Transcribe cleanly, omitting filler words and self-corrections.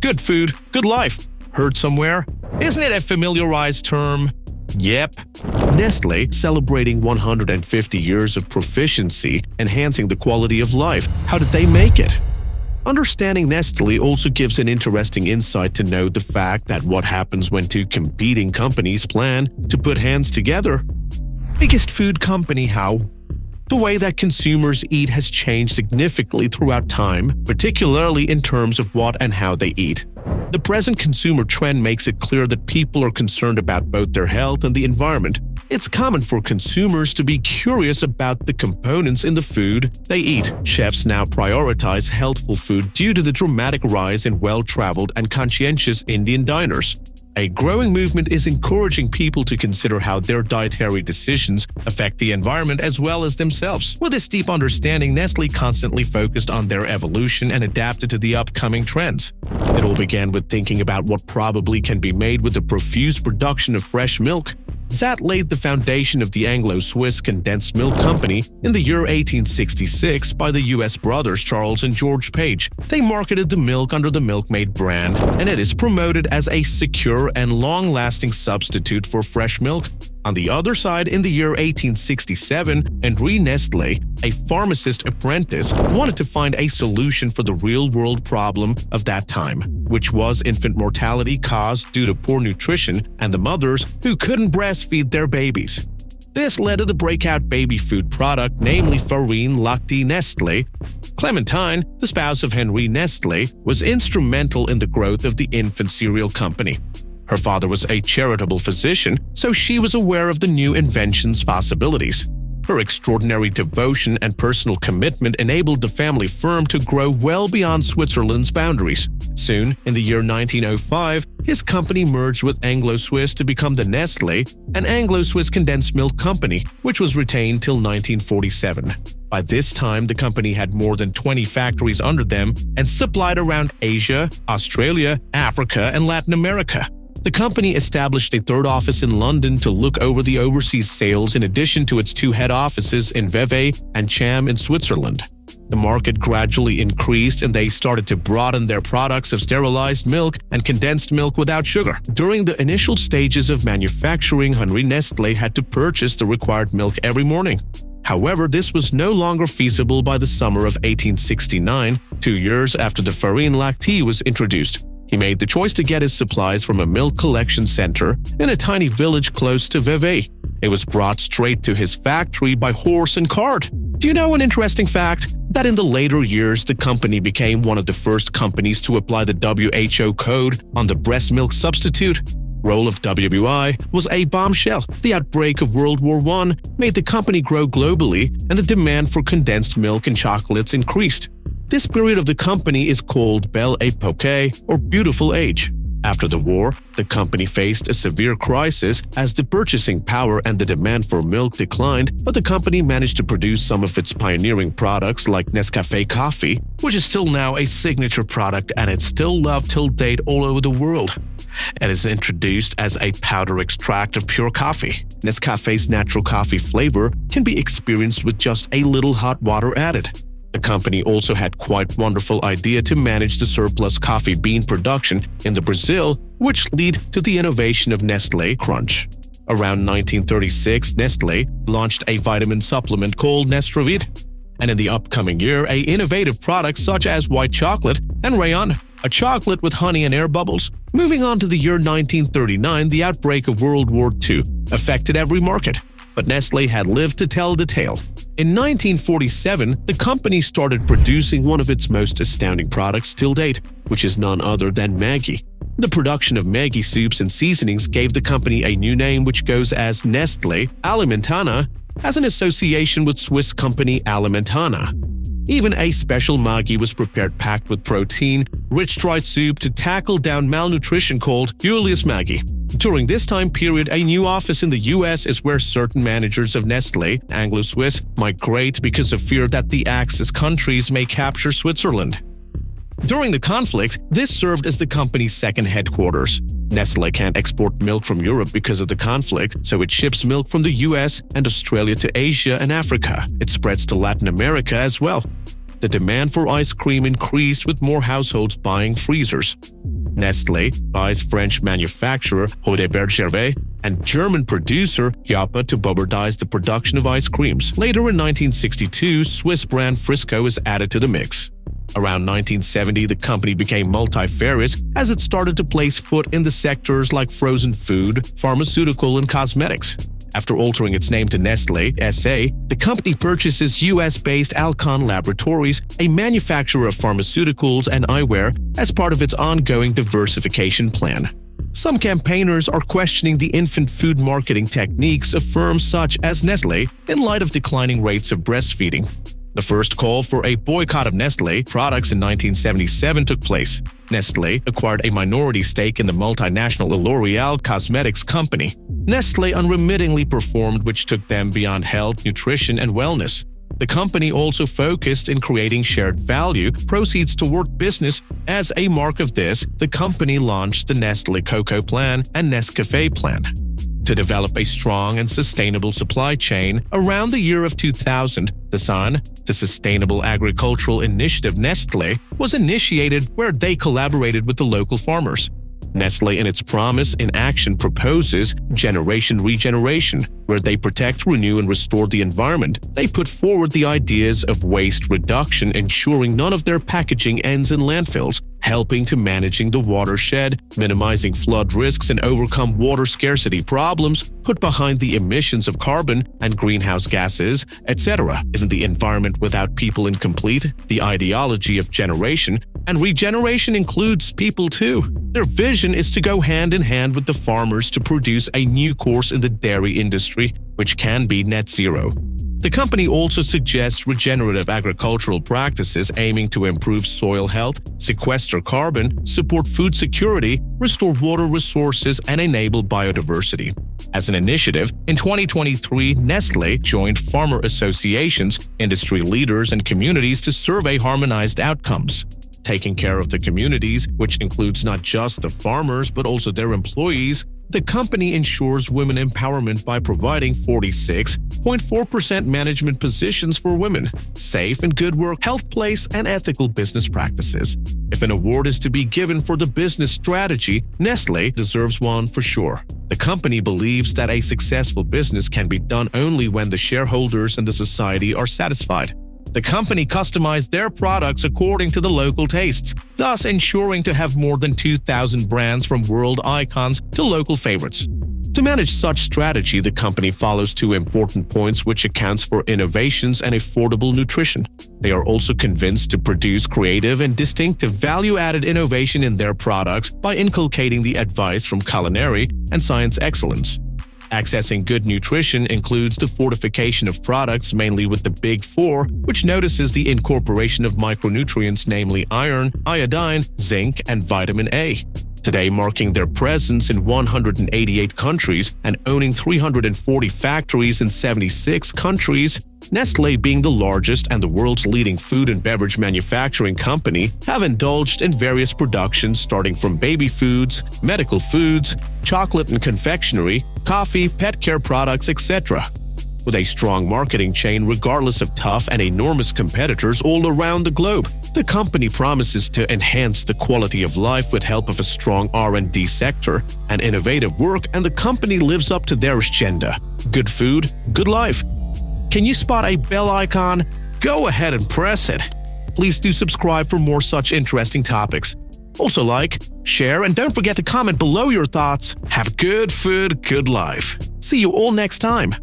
Good food, good life. Heard somewhere? Isn't it a familiarized term? Yep. Nestlé, celebrating 150 years of proficiency, enhancing the quality of life. How did they make it? Understanding Nestlé also gives an interesting insight to know the fact that what happens when two competing companies plan to put hands together. Biggest food company, how? The way that consumers eat has changed significantly throughout time, particularly in terms of what and how they eat. The present consumer trend makes it clear that people are concerned about both their health and the environment. It's common for consumers to be curious about the components in the food they eat. Chefs now prioritize healthful food due to the dramatic rise in well-traveled and conscientious Indian diners. A growing movement is encouraging people to consider how their dietary decisions affect the environment as well as themselves. With this deep understanding, Nestlé constantly focused on their evolution and adapted to the upcoming trends. It all began with thinking about what probably can be made with the profuse production of fresh milk. That laid the foundation of the Anglo-Swiss Condensed Milk Company in the year 1866 by the U.S. brothers Charles and George Page. They marketed the milk under the Milkmaid brand, and it is promoted as a secure and long-lasting substitute for fresh milk. On the other side, in the year 1867, Henri Nestlé, a pharmacist apprentice, wanted to find a solution for the real-world problem of that time, which was infant mortality caused due to poor nutrition and the mothers who couldn't breastfeed their babies. This led to the breakout baby food product, namely Farine Lactée Nestlé. Clementine, the spouse of Henri Nestlé, was instrumental in the growth of the infant cereal company. Her father was a charitable physician, so she was aware of the new invention's possibilities. Her extraordinary devotion and personal commitment enabled the family firm to grow well beyond Switzerland's boundaries. Soon, in the year 1905, his company merged with Anglo-Swiss to become the Nestlé, an Anglo-Swiss condensed milk company, which was retained till 1947. By this time, the company had more than 20 factories under them and supplied around Asia, Australia, Africa, and Latin America. The company established a third office in London to look over the overseas sales in addition to its two head offices in Vevey and Cham in Switzerland. The market gradually increased and they started to broaden their products of sterilized milk and condensed milk without sugar. During the initial stages of manufacturing, Henri Nestlé had to purchase the required milk every morning. However, this was no longer feasible by the summer of 1869, 2 years after the Farine Lactée was introduced. He made the choice to get his supplies from a milk collection center in a tiny village close to Vevey. It was brought straight to his factory by horse and cart. Do you know an interesting fact? That in the later years, the company became one of the first companies to apply the WHO code on the breast milk substitute. Role of WI was a bombshell. The outbreak of World War I made the company grow globally, and the demand for condensed milk and chocolates increased. This period of the company is called Belle Époque, or Beautiful Age. After the war, the company faced a severe crisis as the purchasing power and the demand for milk declined, but the company managed to produce some of its pioneering products like Nescafé coffee, which is still now a signature product and it's still loved till date all over the world. It is introduced as a powder extract of pure coffee. Nescafé's natural coffee flavor can be experienced with just a little hot water added. The company also had quite wonderful idea to manage the surplus coffee bean production in the Brazil, which led to the innovation of Nestlé Crunch. Around 1936, Nestlé launched a vitamin supplement called Nestravit, and in the upcoming year, a innovative product such as white chocolate and Rayon, a chocolate with honey and air bubbles. Moving on to the year 1939, the outbreak of World War II affected every market, but Nestlé had lived to tell the tale. In 1947, the company started producing one of its most astounding products till date, which is none other than Maggi. The production of Maggi soups and seasonings gave the company a new name which goes as Nestlé Alimentana, as an association with Swiss company Alimentana. Even a special Maggi was prepared packed with protein, rich dried soup to tackle down malnutrition called Julius Maggi. During this time period, a new office in the US is where certain managers of Nestlé, Anglo-Swiss, migrate because of fear that the Axis countries may capture Switzerland. During the conflict, this served as the company's second headquarters. Nestlé can't export milk from Europe because of the conflict, so it ships milk from the US and Australia to Asia and Africa. It spreads to Latin America as well. The demand for ice cream increased with more households buying freezers. Nestlé buys French manufacturer Eau Bergère and German producer Japa to bobbardize the production of ice creams. Later in 1962, Swiss brand Frisco is added to the mix. Around 1970, the company became multifarious as it started to place foot in the sectors like frozen food, pharmaceutical, and cosmetics. After altering its name to Nestlé S.A., the company purchases US-based Alcon Laboratories, a manufacturer of pharmaceuticals and eyewear, as part of its ongoing diversification plan. Some campaigners are questioning the infant food marketing techniques of firms such as Nestlé in light of declining rates of breastfeeding. The first call for a boycott of Nestlé products in 1977 took place. Nestlé acquired a minority stake in the multinational L'Oréal cosmetics company. Nestlé unremittingly performed, which took them beyond health, nutrition, and wellness. The company also focused in creating shared value, proceeds toward business. As a mark of this, the company launched the Nestlé Cocoa Plan and Nescafé Plan. To develop a strong and sustainable supply chain, around the year of 2000, the SAN, the Sustainable Agricultural Initiative Nestlé, was initiated where they collaborated with the local farmers. Nestlé, in its promise in action, proposes generation regeneration, where they protect, renew, and restore the environment. They put forward the ideas of waste reduction, ensuring none of their packaging ends in landfills, helping to managing the watershed, minimizing flood risks, and overcome water scarcity problems, put behind the emissions of carbon and greenhouse gases, etc. Isn't the environment without people incomplete? The ideology of generation and regeneration includes people too. Their vision is to go hand in hand with the farmers to produce a new course in the dairy industry, which can be net zero. The company also suggests regenerative agricultural practices aiming to improve soil health, sequester carbon, support food security, restore water resources, and enable biodiversity. As an initiative, in 2023, Nestlé joined farmer associations, industry leaders, and communities to survey harmonized outcomes. Taking care of the communities, which includes not just the farmers but also their employees, the company ensures women empowerment by providing 46.4% management positions for women, safe and good work, health place, and ethical business practices. If an award is to be given for the business strategy, Nestlé deserves one for sure. The company believes that a successful business can be done only when the shareholders and the society are satisfied. The company customized their products according to the local tastes, thus ensuring to have more than 2,000 brands from world icons to local favorites. To manage such strategy, the company follows two important points, which accounts for innovations and affordable nutrition. They are also convinced to produce creative and distinctive value-added innovation in their products by inculcating the advice from culinary and science excellence. Accessing good nutrition includes the fortification of products mainly with the Big Four, which notices the incorporation of micronutrients namely iron, iodine, zinc, and vitamin A. Today, marking their presence in 188 countries and owning 340 factories in 76 countries, Nestlé, being the largest and the world's leading food and beverage manufacturing company, have indulged in various productions starting from baby foods, medical foods, chocolate and confectionery, coffee, pet care products, etc. With a strong marketing chain regardless of tough and enormous competitors all around the globe, the company promises to enhance the quality of life with help of a strong R&D sector and innovative work, and the company lives up to their agenda. Good food, good life. Can you spot a bell icon? Go ahead and press it. Please do subscribe for more such interesting topics. Also like, share, and don't forget to comment below your thoughts. Have good food, good life. See you all next time.